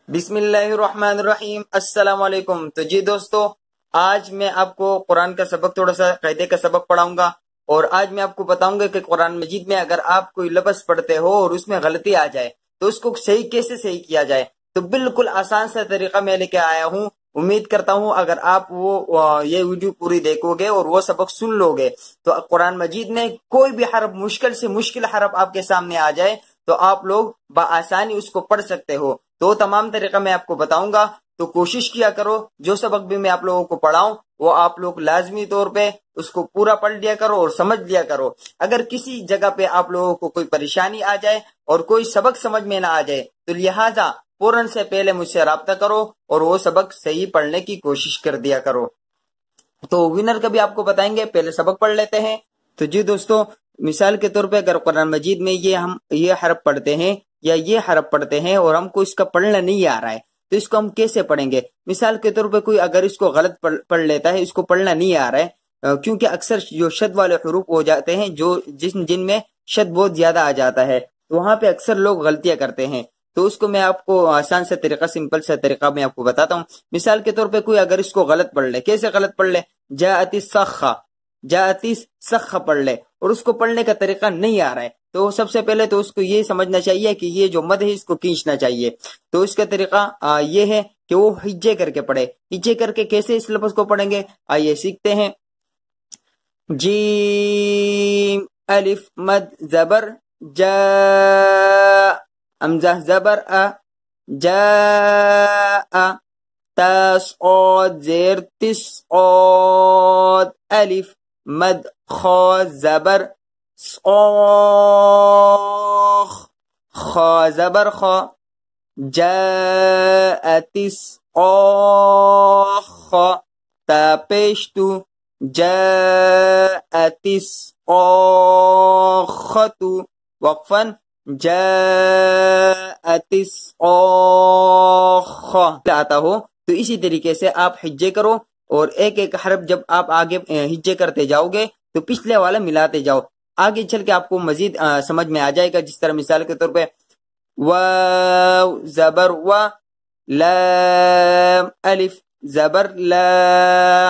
بسم اللہ الرحمن الرحیم، السلام علیکم۔ تو جی دوستو، آج میں آپ کو قرآن کا سبق، تھوڑا سا قاعدے کا سبق پڑھاؤں گا، اور آج میں آپ کو بتاؤں گا کہ قرآن مجید میں اگر آپ کوئی لفظ پڑھتے ہو اور اس میں غلطی آ جائے تو اس کو کیسے صحیح کیا جائے۔ تو بالکل آسان سا طریقہ میں لے کے آیا ہوں۔ امید کرتا ہوں اگر آپ یہ ویڈیو پوری دیکھو گے اور وہ سبق سن لو گے تو قرآن مجید میں کوئی بھی حرف، مشکل سے مشکل حرف آپ کے سامنے آ جائے تو آپ لوگ بآسانی اس کو پڑھ سکتے ہو۔ تو تمام طریقہ میں آپ کو بتاؤں گا، تو کوشش کیا کرو جو سبق بھی میں آپ لوگوں کو پڑھاؤں وہ آپ لوگ لازمی طور پہ اس کو پورا پڑھ لیا کرو اور سمجھ لیا کرو۔ اگر کسی جگہ پہ آپ لوگوں کو کوئی پریشانی آ جائے اور کوئی سبق سمجھ میں نہ آ جائے تو لہٰذا فوراً سے پہلے مجھ سے رابطہ کرو اور وہ سبق صحیح پڑھنے کی کوشش کر دیا کرو۔ تو ونر کا بھی آپ کو بتائیں گے، پہلے سبق پڑھ لیتے ہیں۔ تو جی دوستو، مثال کے طور پہ اگر قرآن مجید میں ہم یہ حرف پڑھتے ہیں یا یہ حرف پڑھتے ہیں اور ہم کو اس کا پڑھنا نہیں آ رہا ہے تو اس کو ہم کیسے پڑھیں گے؟ مثال کے طور پہ کوئی اگر اس کو غلط پڑھ لیتا ہے، اس کو پڑھنا نہیں آ رہا ہے، کیونکہ اکثر جو شد والے حروف ہو جاتے ہیں جن میں شد بہت زیادہ آ جاتا ہے، تو وہاں پہ اکثر لوگ غلطیاں کرتے ہیں۔ تو اس کو میں آپ کو آسان سے طریقہ، سمپل سے طریقہ میں آپ کو بتاتا ہوں۔ مثال کے طور پہ کوئی اگر اس کو غلط پڑھ لے، کیسے غلط پڑھ لے؟ جاءت الصخہ، جاءت الصخہ پڑھ لے اور اس کو پڑھنے کا طریقہ نہیں آ رہا ہے تو سب سے پہلے تو اس کو یہ سمجھنا چاہیے کہ یہ جو مد ہے اس کو کھینچنا چاہیے۔ تو اس کا طریقہ یہ ہے کہ وہ ہجے کر کے پڑھے۔ ہجے کر کے کیسے اس لفظ کو پڑھیں گے، آئیے سیکھتے ہیں۔ جیم الف مد زبر جا، حمزہ زبر ا، جاء، تا صاد زیر تس عاد، الف مد خا زبر صاخ، خا زبر خا، جاءت الصاخة، تا پیشتو، جاءت الصاخة، وقفا، جاءت الصاخة آتا ہو تو اسی طریقے سے آپ ہجے کرو، اور ایک ایک حرف جب آپ آگے ہجے کرتے جاؤ گے تو پچھلے والا ملاتے جاؤ، آگے چل کے آپ کو مزید سمجھ میں آ جائے گا۔ جس طرح مثال کے طور پہ واو زبر و، لام الف زبر لا،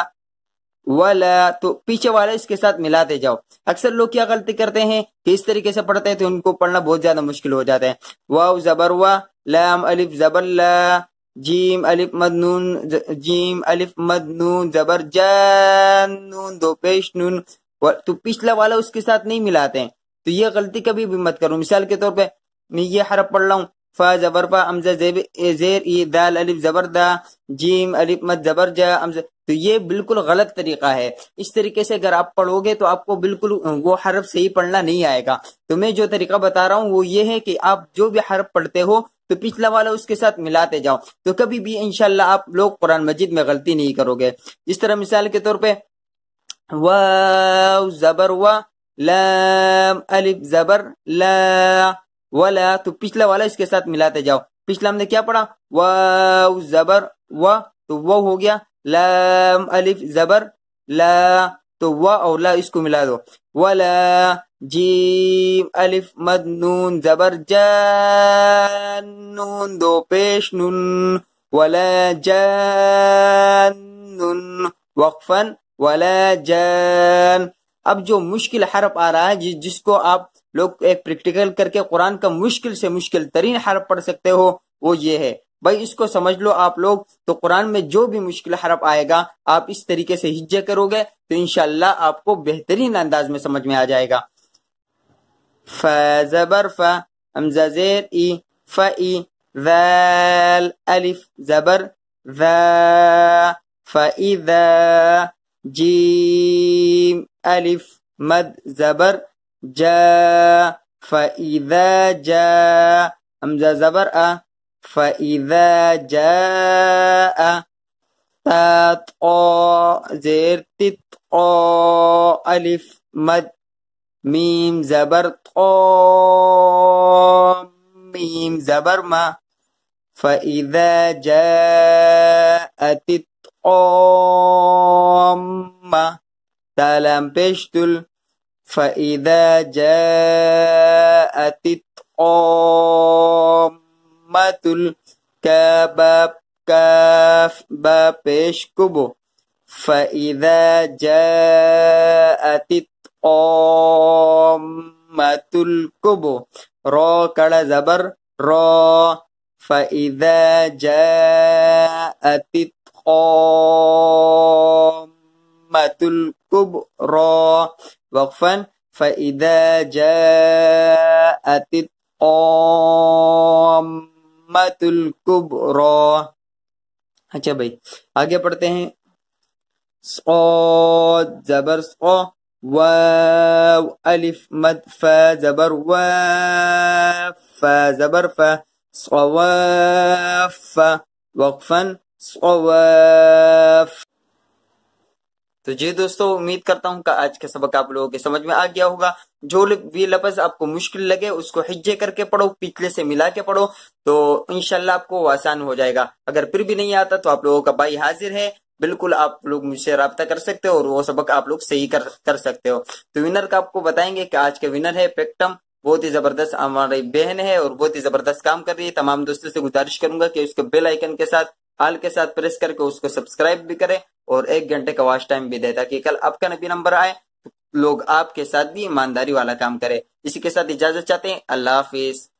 ولا، تو پیچھے والا اس کے ساتھ ملاتے جاؤ۔ اکثر لوگ کیا غلطی کرتے ہیں کہ اس طریقے سے پڑھتے ہیں تو ان کو پڑھنا بہت زیادہ مشکل ہو جاتا ہے۔ واو زبر و، لام الف زبر لا، جیم الف مد نون، جیم الف مد نون زبر جان، نون دو پیش نون، تو پچھلا والا اس کے ساتھ نہیں ملاتے ہیں، تو یہ غلطی کبھی بھی مت کرو۔ مثال کے طور پہ میں یہ حرف پڑھ رہا ہوں، فا زبر فا، حمزہ زیر ای، دال الف زبر دا، جیم الف مد زبر جا، حمزہ، تو یہ بالکل غلط طریقہ ہے۔ اس طریقے سے اگر آپ پڑھو گے تو آپ کو بالکل وہ حرف صحیح پڑھنا نہیں آئے گا۔ تو میں جو طریقہ بتا رہا ہوں وہ یہ ہے کہ آپ جو بھی حرف پڑھتے ہو تو پچھلا والا اس کے ساتھ ملاتے جاؤ، تو کبھی بھی انشاءاللہ آپ لوگ قرآن مجید میں غلطی نہیں کرو گے۔ جس طرح مثال کے طور پہ واو زبر و، لام الف زبر لا، ولا، تو پچھلا والا اس کے ساتھ ملاتے جاؤ۔ پچھلا ہم نے کیا پڑھا؟ واو زبر و، تو وہ ہو گیا، لام الف زبر لا، تو و اور لا اس کو ملا دو، ولا، جیم الف مد نون زبر جان، نون دو پیش نون، ولا جان، وقفا، ولا جان۔ اب جو مشکل حرف آ رہا ہے جس کو آپ لوگ ایک پریکٹیکل کر کے قرآن کا مشکل سے مشکل ترین حرف پڑھ سکتے ہو وہ یہ ہے، بھائی اس کو سمجھ لو آپ لوگ، تو قرآن میں جو بھی مشکل حرف آئے گا آپ اس طریقے سے ہجے کرو گے تو انشاءاللہ آپ کو بہترین انداز میں سمجھ میں آ جائے گا۔ فا زبر فا، حمزہ زیر ای، فئی، ذال الف زبر ذا، فإذا، جیم الف مد زبر جا، فإذا جاء، حمزہ زبر ا، فإذا جاء، تا طا زیر تت قا، الف مد، میم زبر طا، میم زبر ما، فإذا جاءت الطامة، تا لام پیشتل، فإذا جاءت الطامة، كباب كاف با پیش كبو فإذا جاءت الطامة الكبو را کڑا زبر را فإذا جاءت الطامة الكبرى وقفا فإذا جاءت الطامة الكبرى. اچھا بھائی آگے پڑھتے ہیں. صاد زبر صا واو الف مد فا زبر وا فا زبر فا صواف وقفا صواف. تو جی دوستو امید کرتا ہوں کہ آج کا سبق آپ لوگوں کے سمجھ میں آ گیا ہوگا. جو بھی لفظ آپ کو مشکل لگے اس کو حجے کر کے پڑھو, پچھلے سے ملا کے پڑھو, تو انشاءاللہ آپ کو آسان ہو جائے گا. اگر پھر بھی نہیں آتا تو آپ لوگوں کا بھائی حاضر ہے, بالکل آپ لوگ مجھ سے رابطہ کر سکتے ہو اور وہ سبق آپ لوگ صحیح کر سکتے ہو. تو ونر کا آپ کو بتائیں گے کہ آج کا ونر ہے پیکٹم, بہت ہی زبردست ہماری بہن ہے اور بہت ہی زبردست کام کر رہی ہے. تمام دوستوں سے گزارش کروں گا کہ اس کو بیل آئیکن کے ساتھ آل کے ساتھ پریس کر کے اس کو سبسکرائب بھی کرے اور 1 گھنٹے کا واچ ٹائم بھی دے, تاکہ کل آپ کا نبی نمبر آئے لوگ آپ کے ساتھ بھی ایمانداری والا کام کرے. اسی کے ساتھ اجازت چاہتے ہیں. اللہ حافظ.